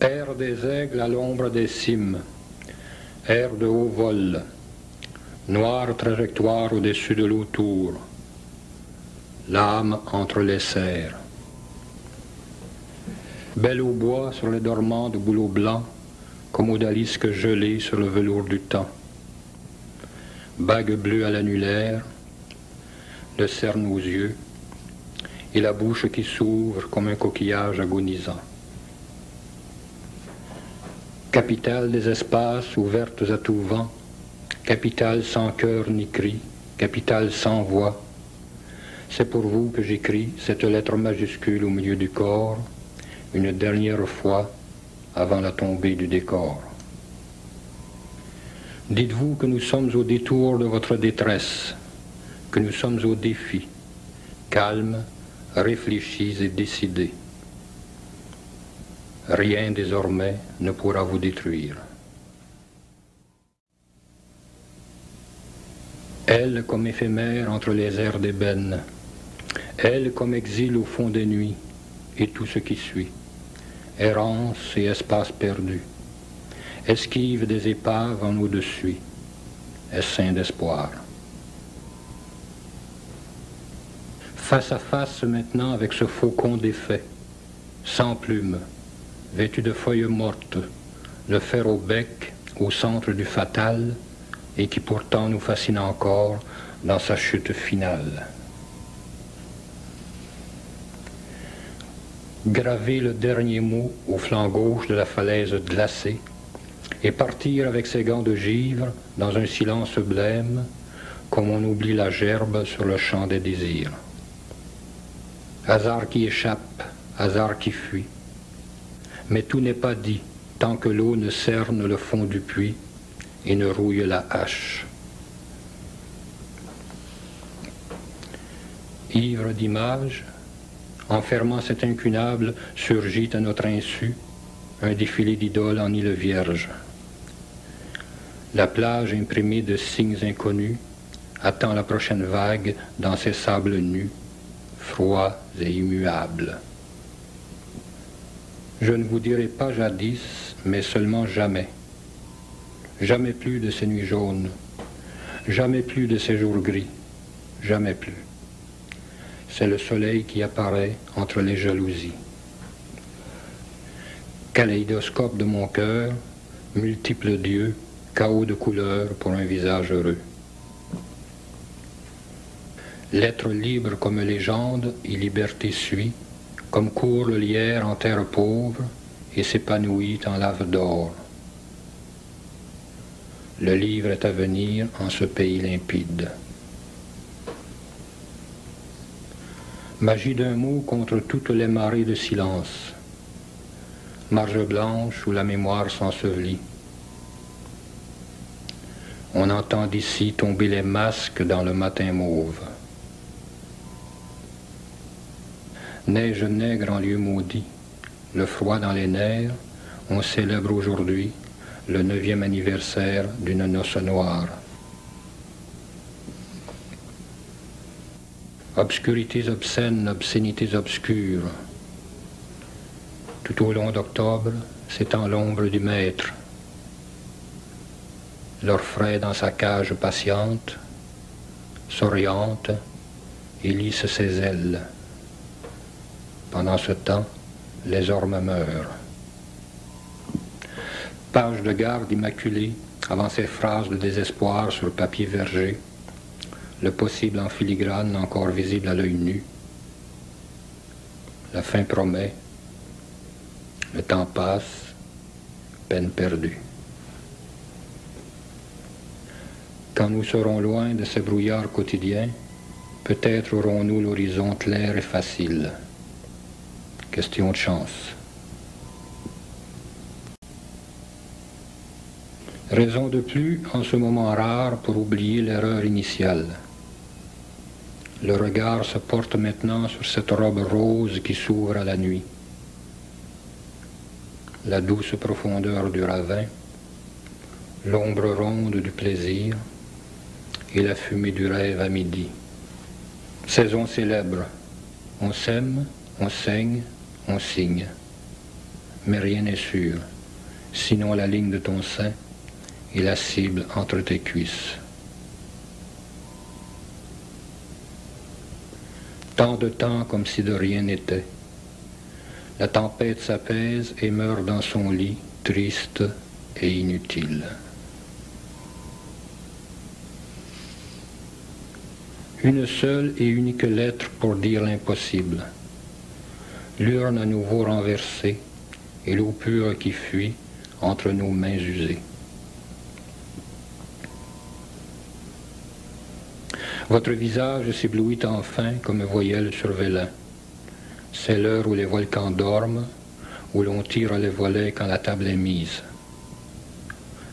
Air des aigles à l'ombre des cimes, air de haut vol, noire trajectoire au-dessus de l'autour, l'âme entre les serres. Belle au bois sur les dormants de bouleaux blancs, comme odalisque gelée sur le velours du temps. Bague bleue à l'annulaire, le cerne aux yeux, et la bouche qui s'ouvre comme un coquillage agonisant. Capitale des espaces ouvertes à tout vent, capitale sans cœur ni cri, capitale sans voix. C'est pour vous que j'écris cette lettre majuscule au milieu du corps, une dernière fois avant la tombée du décor. Dites-vous que nous sommes au détour de votre détresse, que nous sommes au défi, calmes, réfléchis et décidés. Rien désormais ne pourra vous détruire. Elle comme éphémère entre les airs d'ébène, elle comme exil au fond des nuits, et tout ce qui suit, errance et espace perdu, esquive des épaves en au-dessus, essaim d'espoir. Face à face maintenant avec ce faucon défait, sans plume, vêtu de feuilles mortes, le fer au bec, au centre du fatal, et qui pourtant nous fascine encore dans sa chute finale. Graver le dernier mot au flanc gauche de la falaise glacée, et partir avec ses gants de givre dans un silence blême, comme on oublie la gerbe sur le champ des désirs. Hasard qui échappe, hasard qui fuit. Mais tout n'est pas dit tant que l'eau ne cerne le fond du puits et ne rouille la hache. Ivre d'images, enfermant cet incunable, surgit à notre insu un défilé d'idoles en île vierge. La plage imprimée de signes inconnus attend la prochaine vague dans ses sables nus, froids et immuables. Je ne vous dirai pas jadis, mais seulement jamais. Jamais plus de ces nuits jaunes, jamais plus de ces jours gris, jamais plus. C'est le soleil qui apparaît entre les jalousies. Kaléidoscope de mon cœur, multiples dieux, chaos de couleurs pour un visage heureux. L'être libre comme légende et liberté suit, comme court le lierre en terre pauvre et s'épanouit en lave d'or. Le livre est à venir en ce pays limpide. Magie d'un mot contre toutes les marées de silence. Marge blanche où la mémoire s'ensevelit. On entend d'ici tomber les masques dans le matin mauve. Neige nègre en lieu maudit, le froid dans les nerfs, on célèbre aujourd'hui le 9e anniversaire d'une noce noire. Obscurités obscènes, obscénités obscures. Tout au long d'octobre, s'étend l'ombre du maître. L'orfraie dans sa cage patiente, s'oriente et lisse ses ailes. Pendant ce temps, les ormes meurent. Page de garde immaculée, avant ces phrases de désespoir sur le papier vergé, le possible en filigrane encore visible à l'œil nu. La fin promet, le temps passe, peine perdue. Quand nous serons loin de ces brouillards quotidiens, peut-être aurons-nous l'horizon clair et facile. Question de chance. Raison de plus en ce moment rare pour oublier l'erreur initiale. Le regard se porte maintenant sur cette robe rose qui s'ouvre à la nuit. La douce profondeur du ravin, l'ombre ronde du plaisir et la fumée du rêve à midi. Saison célèbre, on s'aime, on saigne, on signe. mais rien n'est sûr, sinon la ligne de ton sein et la cible entre tes cuisses. Tant de temps comme si de rien n'était. La tempête s'apaise et meurt dans son lit, triste et inutile. Une seule et unique lettre pour dire l'impossible. L'urne à nouveau renversée et l'eau pure qui fuit entre nos mains usées. Votre visage s'éblouit enfin comme voyelle sur vélin. C'est l'heure où les volcans dorment, où l'on tire les volets quand la table est mise.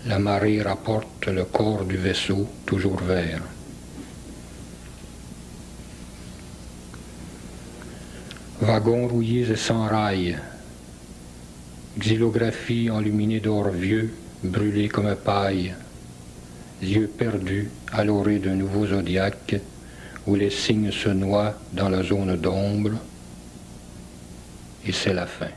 La marée rapporte le corps du vaisseau toujours vert. Wagons rouillés et sans rails, xylographie enluminée d'or vieux, brûlée comme paille, yeux perdus à l'orée d'un nouveau zodiaque, où les signes se noient dans la zone d'ombre, et c'est la fin.